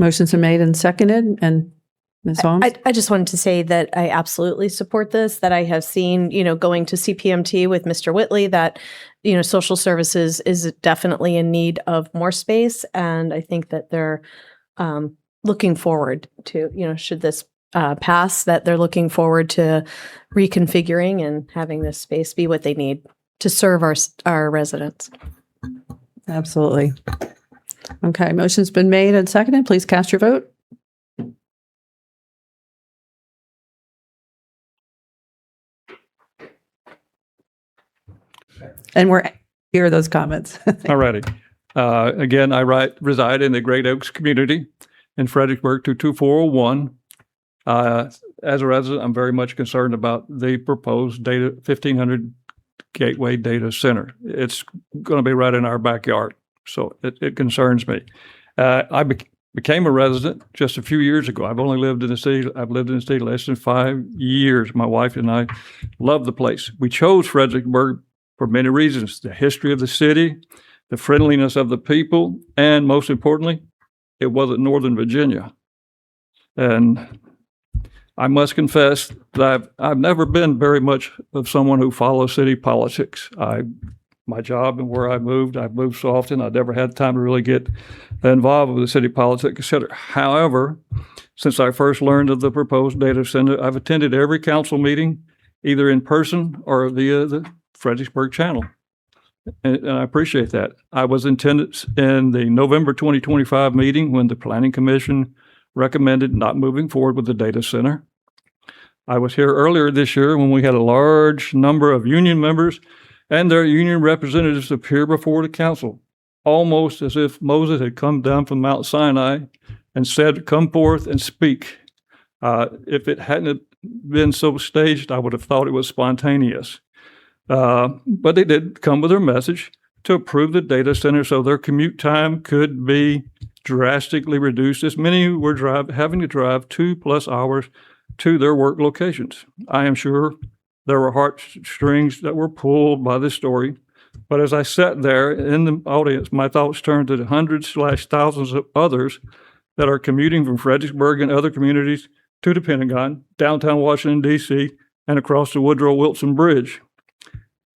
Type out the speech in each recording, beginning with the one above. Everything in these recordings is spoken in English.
Motion's been made and seconded. And Ms. Holmes? I just wanted to say that I absolutely support this, that I have seen, going to CPMT with Mr. Whitley, that, social services is definitely in need of more space. And I think that they're looking forward to, should this pass, that they're looking forward to reconfiguring and having this space be what they need to serve our residents. Absolutely. Okay, motion's been made and seconded. Please cast your vote. And we're here are those comments. All righty. Again, I reside in the Great Oaks community in Fredericksburg 22401. As a resident, I'm very much concerned about the proposed 1500 Gateway Data Center. It's going to be right in our backyard, so it concerns me. I became a resident just a few years ago. I've lived in the city less than 5 years. My wife and I love the place. We chose Fredericksburg for many reasons: the history of the city, the friendliness of the people, and most importantly, it wasn't Northern Virginia. And I must confess that I've never been very much of someone who follows city politics. My job and where I've moved so often, I never had time to really get involved with the city politics, et cetera. However, since I first learned of the proposed data center, I've attended every council meeting, either in person or via the Fredericksburg channel. And I appreciate that. I was in attendance in the November 2025 meeting when the Planning Commission recommended not moving forward with the data center. I was here earlier this year when we had a large number of union members and their union representatives appear before the council, almost as if Moses had come down from Mount Sinai and said, "Come forth and speak." If it hadn't been so staged, I would have thought it was spontaneous. But they did come with their message to approve the data center so their commute time could be drastically reduced, as many were having to drive 2+ hours to their work locations. I am sure there were heartstrings that were pulled by this story, but as I sat there in the audience, my thoughts turned to the hundreds/thousands of others that are commuting from Fredericksburg and other communities to the Pentagon, downtown Washington, D.C., and across the Woodrow Wilson Bridge.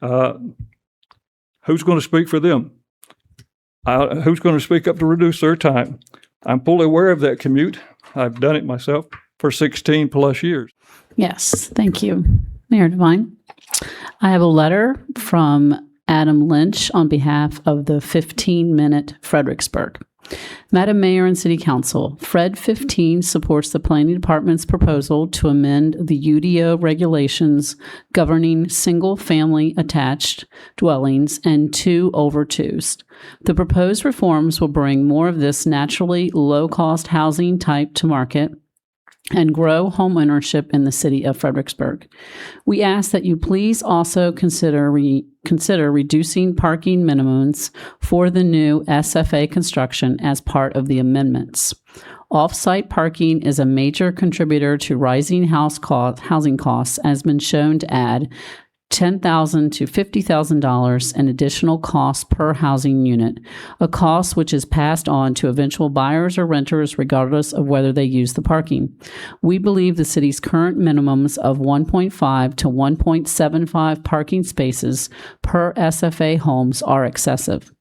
Who's going to speak for them? Who's going to speak up to reduce their time? I'm fully aware of that commute. I've done it myself for 16+ years. Yes, thank you, Mayor Devine. I have a letter from Adam Lynch on behalf of the 15-minute Fredericksburg. Madam Mayor and City Council, Fred 15 supports the Planning Department's proposal to amend the UDO regulations governing single-family attached dwellings and 2/2s. The proposed reforms will bring more of this naturally low-cost housing type to market and grow home ownership in the city of Fredericksburg. We ask that you please also consider reducing parking minimums for the new SFA construction as part of the amendments. Off-site parking is a major contributor to rising housing costs, as been shown to add $10,000 to $50,000 in additional costs per housing unit, a cost which is passed on to eventual buyers or renters regardless of whether they use the parking. We believe the city's current minimums of 1.5 to 1.75 parking spaces per SFA homes are excessive.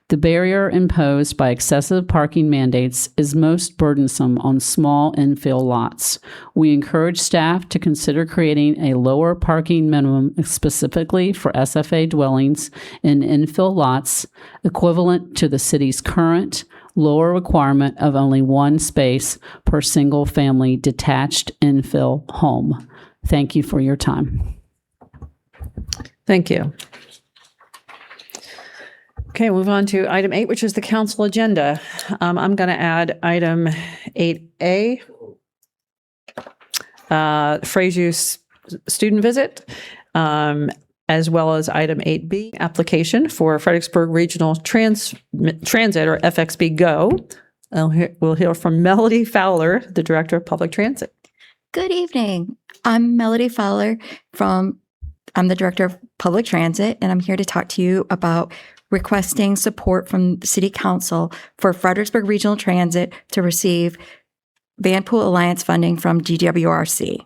The barrier imposed by excessive parking mandates is most burdensome on small infill lots. We encourage staff to consider creating a lower parking minimum specifically for SFA dwellings in infill lots, equivalent to the city's current lower requirement of only one space per single-family detached infill home. Thank you for your time. Thank you. Okay, we'll move on to item 8, which is the council agenda. I'm going to add item 8A, phrase use student visit, as well as item 8B, application for Fredericksburg Regional Transit or FXB Go. We'll hear from Melody Fowler, the Director of Public Transit. Good evening. I'm Melody Fowler I'm the Director of Public Transit, and I'm here to talk to you about requesting support from the City Council for Fredericksburg Regional Transit to receive Vanpool Alliance funding from GWRC.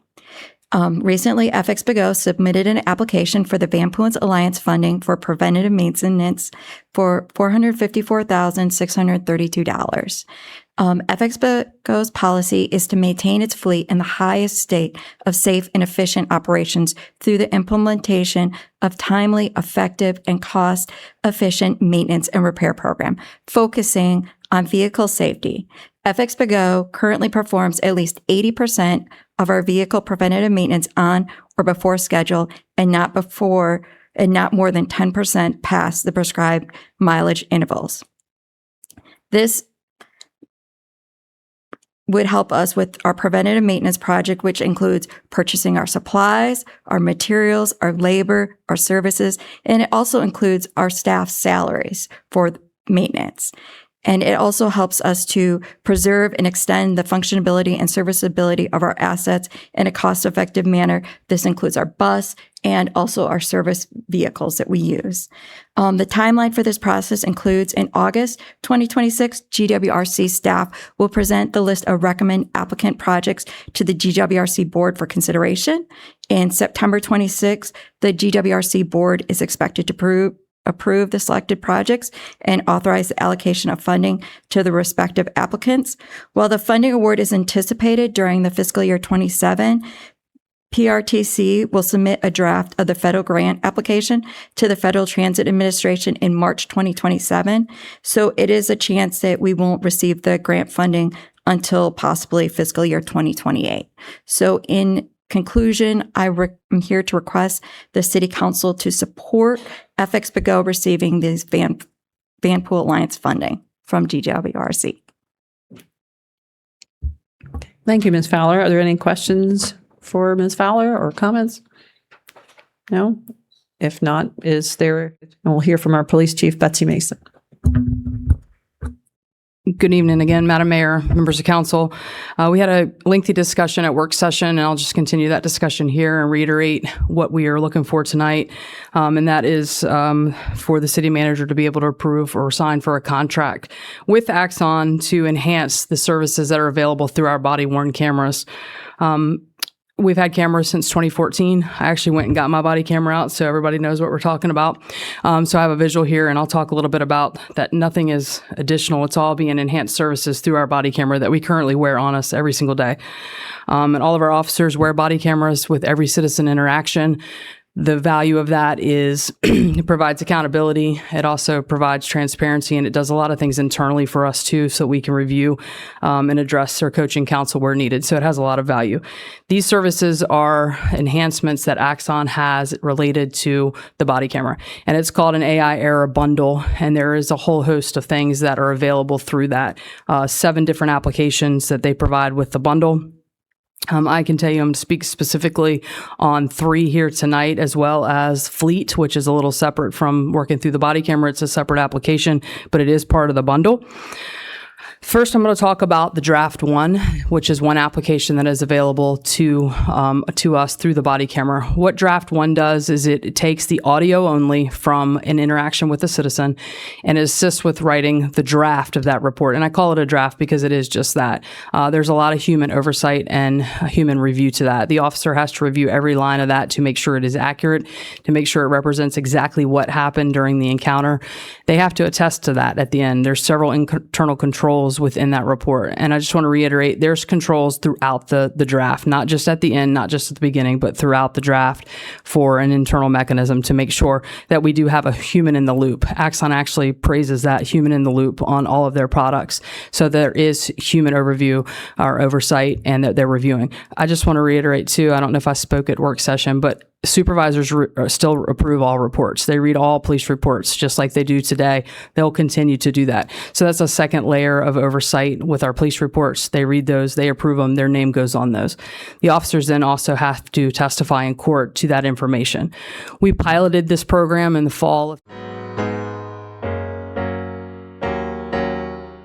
Recently, FXBG submitted an application for the Vanpool Alliance funding for preventative maintenance for $454,632. FXBG's policy is to maintain its fleet in the highest state of safe and efficient operations through the implementation of timely, effective, and cost-efficient maintenance and repair program, focusing on vehicle safety. FXBG currently performs at least 80% of our vehicle preventative maintenance on or before schedule and not more than 10% past the prescribed mileage intervals. This would help us with our preventative maintenance project, which includes purchasing our supplies, our materials, our labor, our services, and it also includes our staff's salaries for maintenance. And it also helps us to preserve and extend the functionality and serviceability of our assets in a cost-effective manner. This includes our bus and also our service vehicles that we use. The timeline for this process includes in August 2026, GWRC staff will present the list of recommend applicant projects to the GWRC board for consideration. In September 26, the GWRC board is expected to approve the selected projects and authorize the allocation of funding to the respective applicants. While the funding award is anticipated during the fiscal year 27, PRTC will submit a draft of the federal grant application to the Federal Transit Administration in March 2027. So it is a chance that we won't receive the grant funding until possibly fiscal year 2028. So in conclusion, I'm here to request the City Council to support FXBG receiving these Vanpool Alliance funding from GWRC. Thank you, Ms. Fowler. Are there any questions for Ms. Fowler or comments? No? If not, is there, and we'll hear from our Police Chief, Betsy Mason. Good evening again, Madam Mayor, members of council. We had a lengthy discussion at work session, and I'll just continue that discussion here and reiterate what we are looking for tonight. And that is for the city manager to be able to approve or sign for a contract with Axon to enhance the services that are available through our body-worn cameras. We've had cameras since 2014. I actually went and got my body camera out so everybody knows what we're talking about. So I have a visual here, and I'll talk a little bit about that. Nothing is additional. It's all being enhanced services through our body camera that we currently wear on us every single day. And all of our officers wear body cameras with every citizen interaction. The value of that is it provides accountability. It also provides transparency, and it does a lot of things internally for us too, so we can review and address our coaching counsel where needed. So it has a lot of value. These services are enhancements that Axon has related to the body camera, and it's called an AI era bundle. And there is a whole host of things that are available through that. 7 different applications that they provide with the bundle. I can tell you I'm going to speak specifically on 3 here tonight, as well as Fleet, which is a little separate from working through the body camera. It's a separate application, but it is part of the bundle. First, I'm going to talk about the Draft 1, which is one application that is available to us through the body camera. What Draft 1 does is it takes the audio only from an interaction with a citizen and assists with writing the draft of that report. And I call it a draft because it is just that. There's a lot of human oversight and human review to that. The officer has to review every line of that to make sure it is accurate, to make sure it represents exactly what happened during the encounter. They have to attest to that at the end. There's several internal controls within that report. And I just want to reiterate, there's controls throughout the draft, not just at the end, not just at the beginning, but throughout the draft for an internal mechanism to make sure that we do have a human in the loop. Axon actually praises that human in the loop on all of their products. So there is human overview or oversight and that they're reviewing. I just want to reiterate too, I don't know if I spoke at work session, but supervisors still approve all reports. They read all police reports just like they do today. They'll continue to do that. So that's a second layer of oversight with our police reports. They read those, they approve them, their name goes on those. The officers then also have to testify in court to that information. We piloted this program in the fall of